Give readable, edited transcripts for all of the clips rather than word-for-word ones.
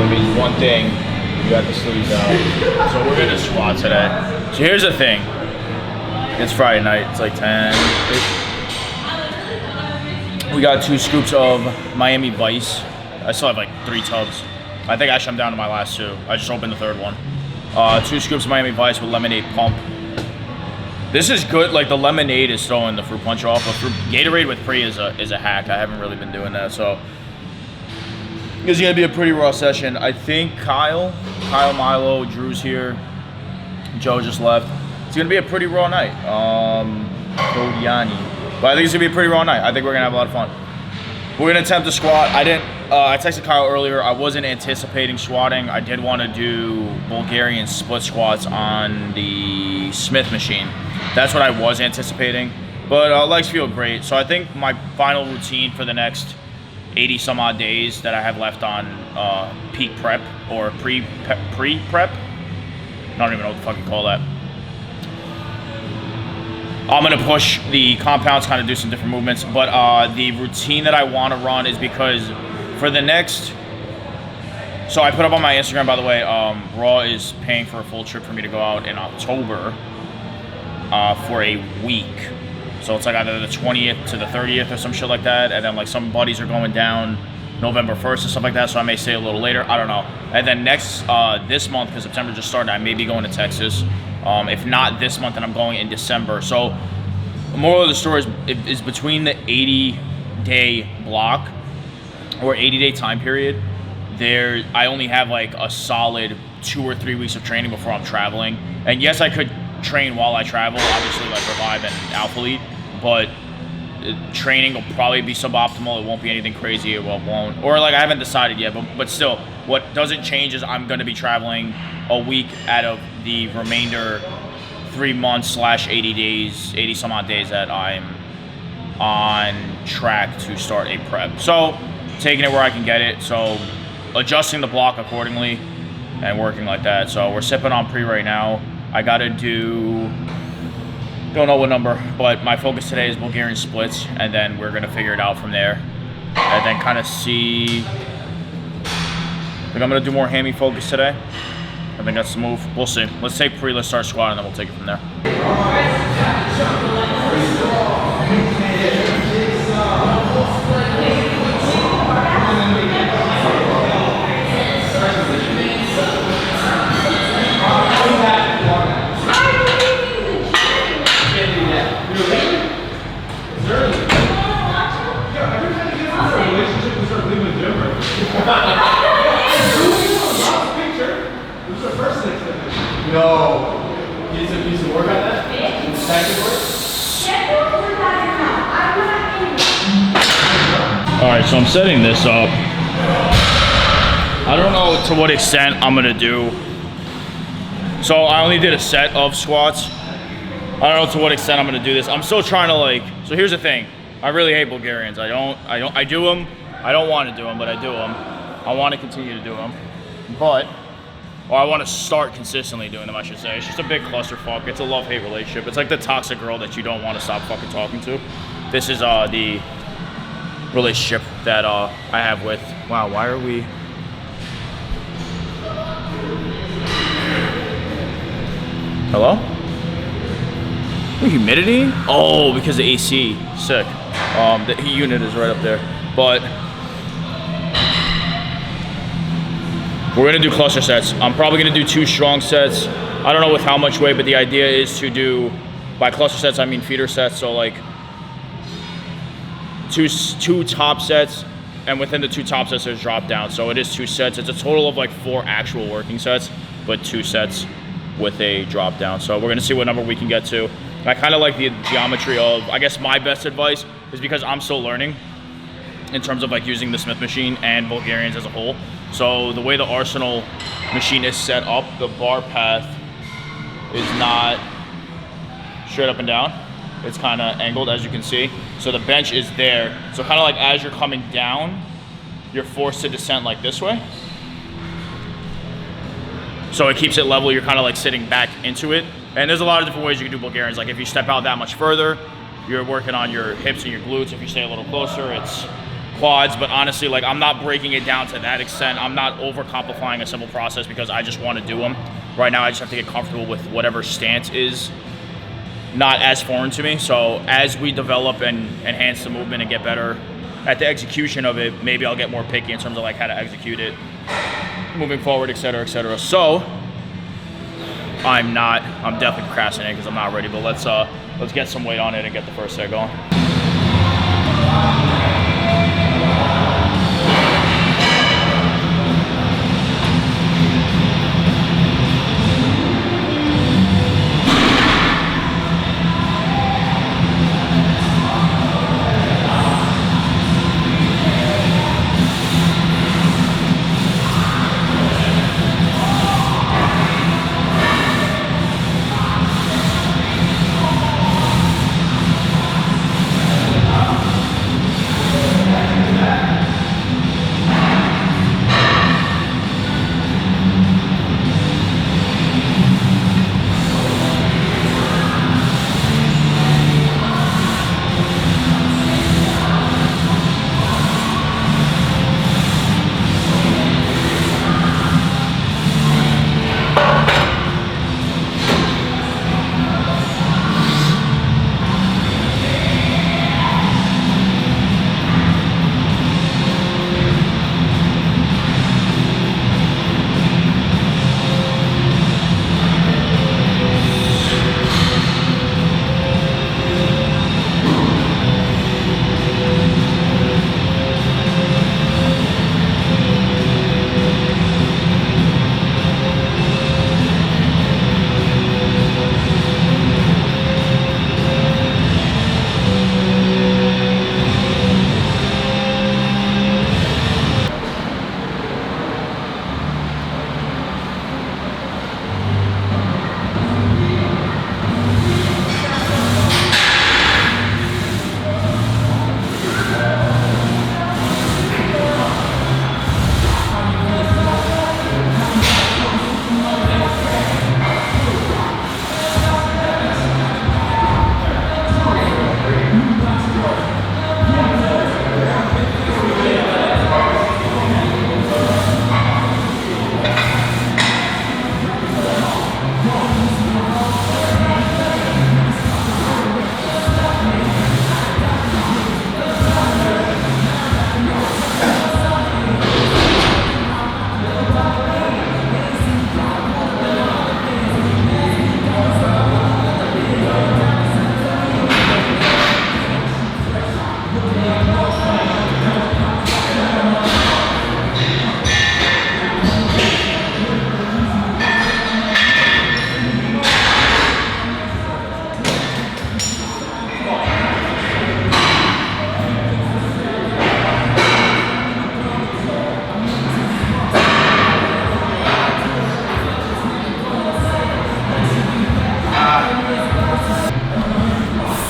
only means one thing. You got the sleeves out. So we're gonna squat today. So here's the thing. It's Friday night. It's like 10. We got 2 scoops of Miami Vice. I still have like 3 tubs. I think actually I'm down to my last 2. I just opened the 3rd one. 2 scoops of Miami Vice with lemonade pump. This is good. Like the lemonade is throwing the fruit punch off. But Gatorade with pre is a hack. I haven't really been doing that, so it's gonna be a pretty raw session. I think Kyle, Milo, Drew's here. Joe just left. It's gonna be a pretty raw night. Code Yanni. But I think it's gonna be a pretty raw night. I think we're gonna have a lot of fun. We're gonna attempt to squat. I texted Kyle earlier. I wasn't anticipating squatting. I did want to do Bulgarian split squats on the Smith machine. That's what I was anticipating. But legs feel great. So I think my final routine for the next 80 some odd days that I have left on peak prep or pre-prep. I don't even know what the fuck you call that. I'm gonna push the compounds, kind of do some different movements, but the routine that I want to run is because for the next, so I put up on my Instagram, by the way, Raw is paying for a full trip for me to go out in October for a week. So it's like either the 20th to the 30th or some shit like that, and then like some buddies are going down November 1st or stuff like that, so I may stay a little later, I don't know. And then next, this month, because September just started, I may be going to Texas. If not this month, then I'm going in December. So the moral of the story is between the 80-day block or 80-day time period, I only have like a solid 2 or 3 weeks of training before I'm traveling. And yes, I could train while I travel, obviously like Revive and Alpha Elite, but training will probably be suboptimal. It won't be anything crazy. It won't. Or like I haven't decided yet, but still, what doesn't change is I'm going to be traveling a week out of the remainder 3 months / 80 days, 80 some odd days that I'm on track to start a prep. So taking it where I can get it. So adjusting the block accordingly and working like that. So we're sipping on pre right now. I got to do, don't know what number, but my focus today is Bulgarian splits, and then we're going to figure it out from there. And then kind of see, I think I'm going to do more hammy focus today. I think that's the move. We'll see. Let's take pre, let's start squatting, and then we'll take it from there. No. You need some work on that? Alright, so I'm setting this up. I don't know to what extent I'm gonna do. So I only did a set of squats. I don't know to what extent I'm gonna do this. I'm still trying to like, so here's the thing. I really hate Bulgarians. I do them. I don't want to do them, but I do them. I want to continue to do them. Or I want to start consistently doing them, I should say. It's just a big clusterfuck. It's a love-hate relationship. It's like the toxic girl that you don't want to stop fucking talking to. This is the relationship that I have with, wow, why are we? Hello? The humidity? Oh, because the AC. Sick. The heat unit is right up there. But we're gonna do cluster sets. I'm probably gonna do 2 strong sets. I don't know with how much weight, but the idea is to do, by cluster sets, I mean feeder sets. So like two top sets, and within the 2 top sets, there's drop down. So it is 2 sets. It's a total of like 4 actual working sets, but 2 sets with a drop down. So we're gonna see what number we can get to. And I kind of like the geometry of, I guess my best advice is because I'm still learning in terms of like using the Smith machine and Bulgarians as a whole. So the way the Arsenal machine is set up, the bar path is not straight up and down. It's kind of angled, as you can see. So the bench is there. So kind of like as you're coming down, you're forced to descend like this way. So it keeps it level. You're kind of like sitting back into it. And there's a lot of different ways you can do Bulgarians. Like if you step out that much further, you're working on your hips and your glutes. If you stay a little closer, it's quads, but honestly, like, I'm not breaking it down to that extent. I'm not overcomplifying a simple process because I just want to do them. Right now, I just have to get comfortable with whatever stance is not as foreign to me. So as we develop and enhance the movement and get better at the execution of it, maybe I'll get more picky in terms of like how to execute it moving forward, et cetera, et cetera. So I'm definitely procrastinating because I'm not ready, but let's get some weight on it and get the first set going.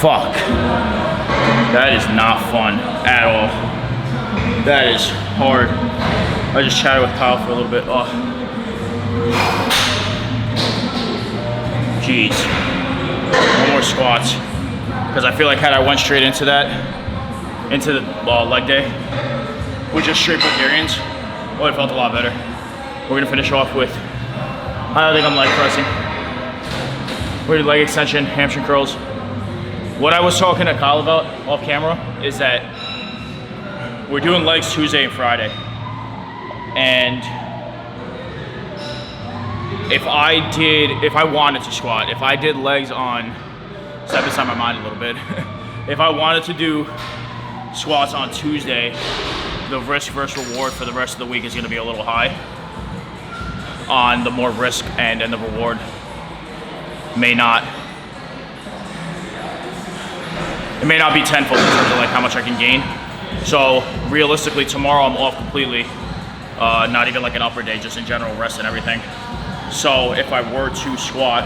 Fuck. That is not fun at all. That is hard. I just chatted with Kyle for a little bit. Oh. Jeez. One more squats. Because I feel like had I went straight into that, into the leg day, with just straight Bulgarians, it would have felt a lot better. We're gonna finish off with, I don't think I'm leg pressing. We're gonna do leg extension, hamstring curls. What I was talking to Kyle about off camera is that we're doing legs Tuesday and Friday. And if I wanted to squat, if I did legs on, step inside my mind a little bit. If I wanted to do squats on Tuesday, the risk versus reward for the rest of the week is gonna be a little high on the more risk and the reward may not be tenfold in terms of like how much I can gain. So realistically, tomorrow I'm off completely. Not even like an upper day, just in general rest and everything. So if I were to squat,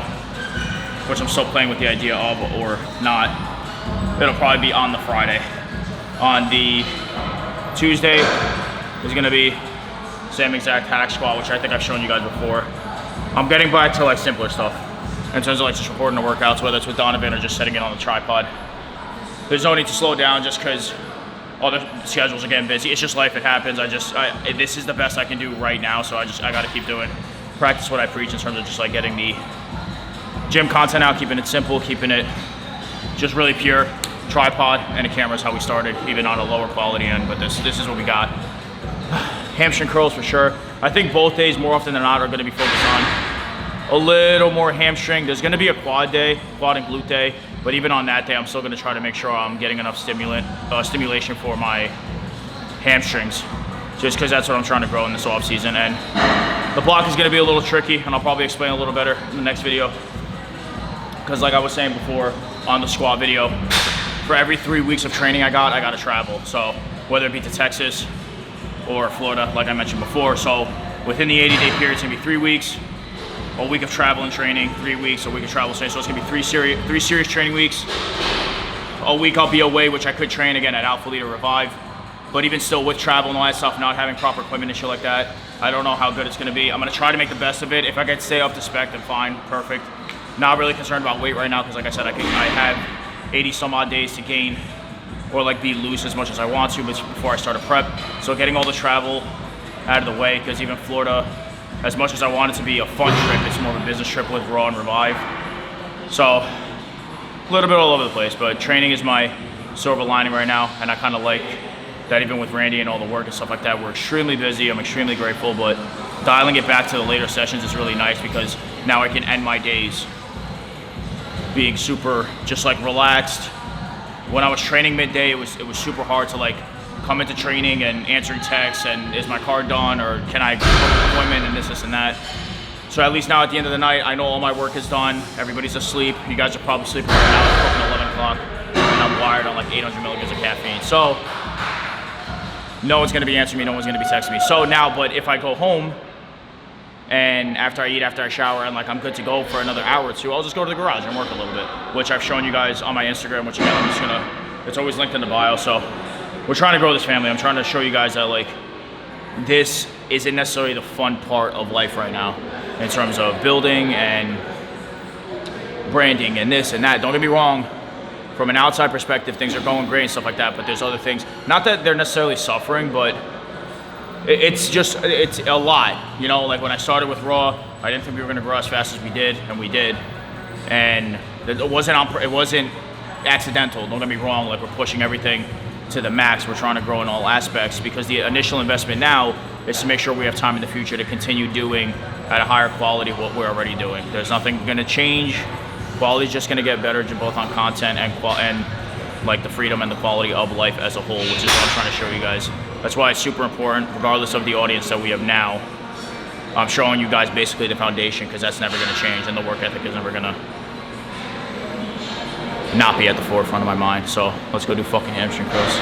which I'm still playing with the idea of or not, it'll probably be on the Friday. On the Tuesday is gonna be same exact hack squat, which I think I've shown you guys before. I'm getting back to like simpler stuff in terms of like just recording the workouts, whether it's with Donovan or just setting it on the tripod. There's no need to slow down just because other schedules are getting busy. It's just life, it happens. This is the best I can do right now, so I gotta keep doing, practice what I preach in terms of just like getting the gym content out, keeping it simple, keeping it just really pure. Tripod and a camera is how we started, even on a lower quality end, but this is what we got. Hamstring curls for sure. I think both days, more often than not, are gonna be focused on a little more hamstring. There's gonna be a quad day, quad and glute day, but even on that day, I'm still gonna try to make sure I'm getting enough stimulation for my hamstrings, just because that's what I'm trying to grow in this off season. And the block is gonna be a little tricky, and I'll probably explain a little better in the next video. Because like I was saying before on the squat video, for every 3 weeks of training I gotta travel. So whether it be to Texas or Florida, like I mentioned before. So within the 80-day period, it's gonna be 3 weeks, a week of travel and training, 3 weeks, a week of travel training. So it's gonna be three serious training weeks. A week I'll be away, which I could train again at Alpha Lead or Revive. But even still with travel and all that stuff, not having proper equipment and shit like that, I don't know how good it's gonna be. I'm gonna try to make the best of it. If I can stay up to spec, then fine, perfect. Not really concerned about weight right now, because like I said, I have 80 some odd days to gain or like be loose as much as I want to before I start a prep. So getting all the travel out of the way, because even Florida, as much as I want it to be a fun trip, it's more of a business trip with Raw and Revive. So a little bit all over the place, but training is my silver lining right now, and I kind of like that. Even with Randy and all the work and stuff like that, we're extremely busy. I'm extremely grateful, but dialing it back to the later sessions is really nice, because now I can end my days being super just like relaxed. When I was training midday, it was super hard to like come into training and answering texts and is my card done, or can I book an appointment, and this and that. So at least now at the end of the night, I know all my work is done. Everybody's asleep. You guys are probably sleeping right now. It's fucking 11 o'clock, and I'm wired on like 800 milligrams of caffeine. So no one's gonna be answering me. No one's gonna be texting me. So now, but if I go home and after I eat, after I shower, and like I'm good to go for another hour or two, I'll just go to the garage and work a little bit, which I've shown you guys on my Instagram, which again, I'm just gonna, it's always linked in the bio. So we're trying to grow this family. I'm trying to show you guys that like this isn't necessarily the fun part of life right now in terms of building and branding and this and that. Don't get me wrong, from an outside perspective, things are going great and stuff like that, but there's other things, not that they're necessarily suffering, but it's a lot, you know. Like when I started with Raw, I didn't think we were gonna grow as fast as we did, and we did. And it wasn't accidental, don't get me wrong. Like we're pushing everything to the max. We're trying to grow in all aspects, because the initial investment now is to make sure we have time in the future to continue doing at a higher quality what we're already doing. There's nothing gonna change. Quality's just gonna get better, both on content and like the freedom and the quality of life as a whole, which is what I'm trying to show you guys. That's why it's super important, regardless of the audience that we have now. I'm showing you guys basically the foundation, because that's never gonna change, and the work ethic is never gonna not be at the forefront of my mind. So let's go do fucking hamstring curls.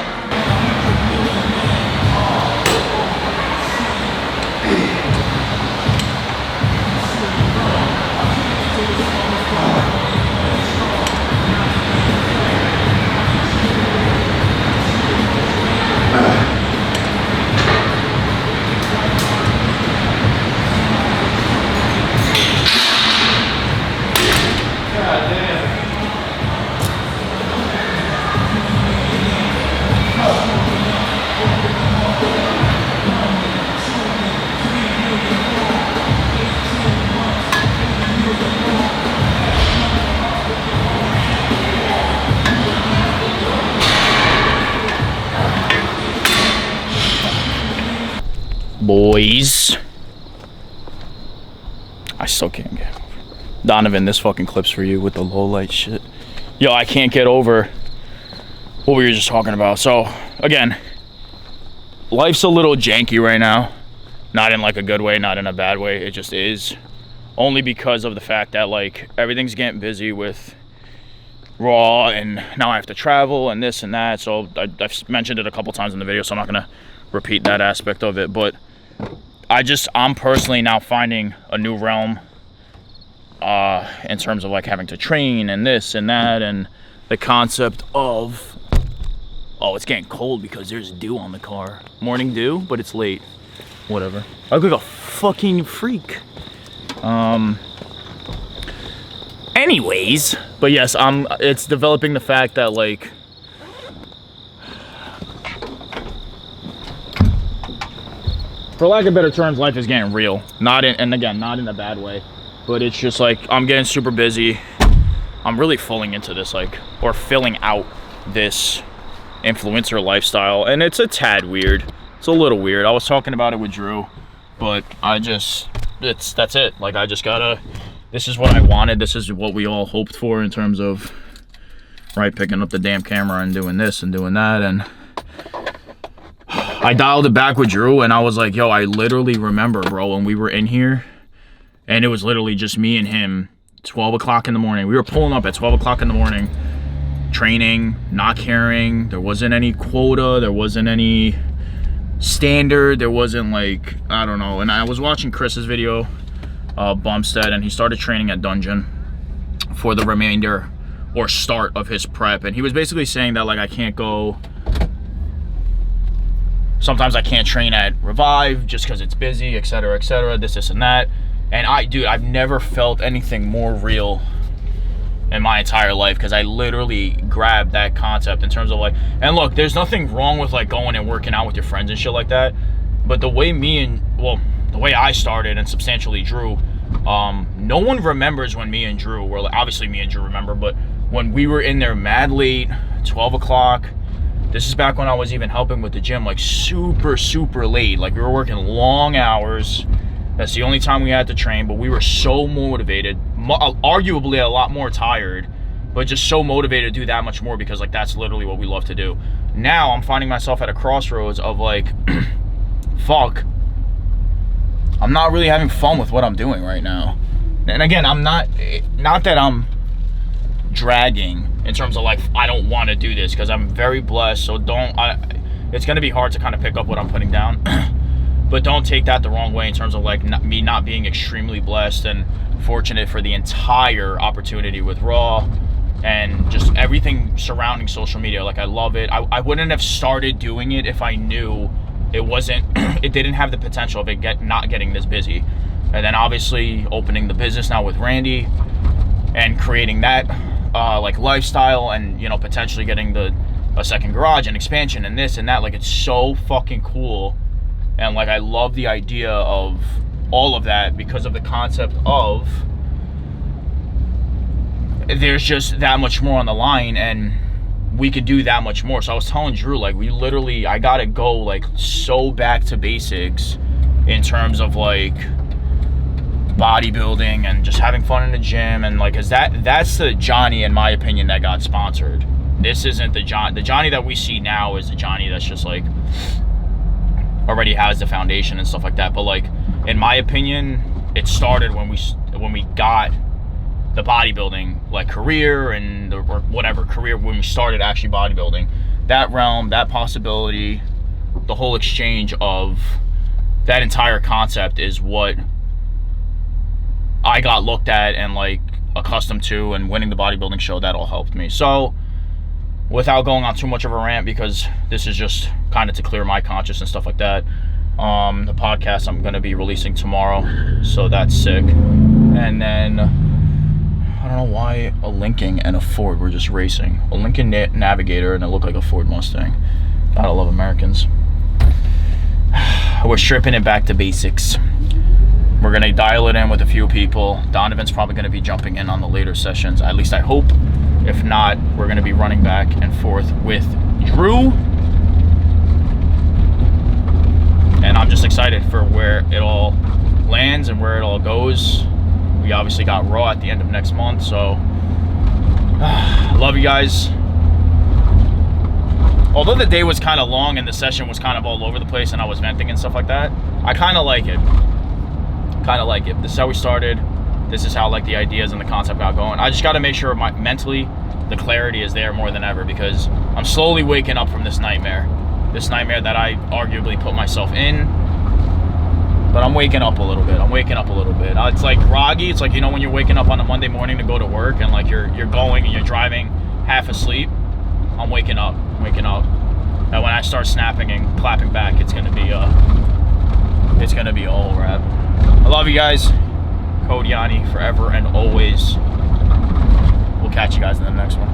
Boys, I still can't get over Donovan. This fucking clip's for you with the low light shit. Yo, I can't get over what we were just talking about. So again, life's a little janky right now, not in like a good way, not in a bad way. It just is, only because of the fact that like everything's getting busy with Raw, and now I have to travel and this and that. So I've mentioned it a couple times in the video, so I'm not gonna repeat that aspect of it, but I'm personally now finding a new realm in terms of like having to train and this and that, and the concept of, oh, it's getting cold because there's dew on the car. Morning dew, but it's late. Whatever. I look like a fucking freak. Anyways, but yes, it's developing the fact that like for lack of better terms, life is getting real. Not in a bad way, but it's just like I'm getting super busy. I'm really filling into this, like, or filling out this influencer lifestyle, and it's a tad weird. It's a little weird. I was talking about it with Drew, but that's it. Like, I just gotta, this is what I wanted. This is what we all hoped for in terms of, right, picking up the damn camera and doing this and doing that. And I dialed it back with Drew, and I was like, yo, I literally remember, bro, when we were in here, and it was literally just me and him, 12 o'clock in the morning. We were pulling up at 12 o'clock in the morning, training, not caring. There wasn't any quota. There wasn't any standard. There wasn't, like, I don't know. And I was watching Chris's video, Bumstead, and he started training at Dungeon for the remainder or start of his prep. And he was basically saying that, like, I can't go, sometimes I can't train at Revive just because it's busy, etc., this and that. And I've never felt anything more real in my entire life, because I literally grabbed that concept in terms of, like, and look, there's nothing wrong with, like, going and working out with your friends and shit like that, but the way the way I started, and substantially Drew, no one remembers when me and Drew were, like, obviously me and Drew remember, but when we were in there mad late, 12 o'clock, this is back when I was even helping with the gym, like, super late. Like, we were working long hours. That's the only time we had to train, but we were so motivated, arguably a lot more tired, but just so motivated to do that much more, because, like, that's literally what we love to do. Now I'm finding myself at a crossroads of, like, fuck, I'm not really having fun with what I'm doing right now. And again, I'm not that I'm dragging in terms of, like, I don't want to do this, because I'm very blessed, so it's going to be hard to kind of pick up what I'm putting down. But don't take that the wrong way in terms of, like, me not being extremely blessed and fortunate for the entire opportunity with Raw and just everything surrounding social media. Like, I love it. I wouldn't have started doing it if I knew it didn't have the potential of it not getting this busy. And then obviously opening the business now with Randy and creating that like lifestyle, and, you know, potentially getting a second garage and expansion and this and that. Like, it's so fucking cool. And, like, I love the idea of all of that because of the concept of there's just that much more on the line, and we could do that much more. So I was telling Drew, like, I gotta go, like, so back to basics in terms of, like, bodybuilding and just having fun in the gym, and, like, cause that's the Johnny, in my opinion, that got sponsored. This isn't the Johnny that we see now is the Johnny that's just, like, already has the foundation and stuff like that. But, like, in my opinion, it started when we got the bodybuilding, like, career and or whatever career, when we started actually bodybuilding. That realm, that possibility, the whole exchange of that entire concept is what I got looked at and, like, accustomed to, and winning the bodybuilding show, that all helped me. So without going on too much of a rant, because this is just kind of to clear my conscience and stuff like that, the podcast I'm going to be releasing tomorrow, so that's sick. And then I don't know why a Lincoln and a Ford were just racing. A Lincoln Navigator, and it looked like a Ford Mustang. Gotta love Americans. We're stripping it back to basics. We're going to dial it in with a few people. Donovan's probably going to be jumping in on the later sessions, at least I hope. If not, we're going to be running back and forth with Drew. And I'm just excited for where it all lands and where it all goes. We obviously got Raw at the end of next month, so love you guys. Although the day was kind of long and the session was kind of all over the place and I was venting and stuff like that, I kind of like it. This is how we started. This is how, like, the ideas and the concept got going. I just got to make sure mentally the clarity is there more than ever, because I'm slowly waking up from this nightmare that I arguably put myself in. But I'm waking up a little bit. It's like groggy. It's like, you know, when you're waking up on a Monday morning to go to work, and, like, you're going and you're driving half asleep. I'm waking up. And when I start snapping and clapping back, it's gonna be a whole wrap. I love you guys. Code Yanni forever and always. We'll catch you guys in the next one.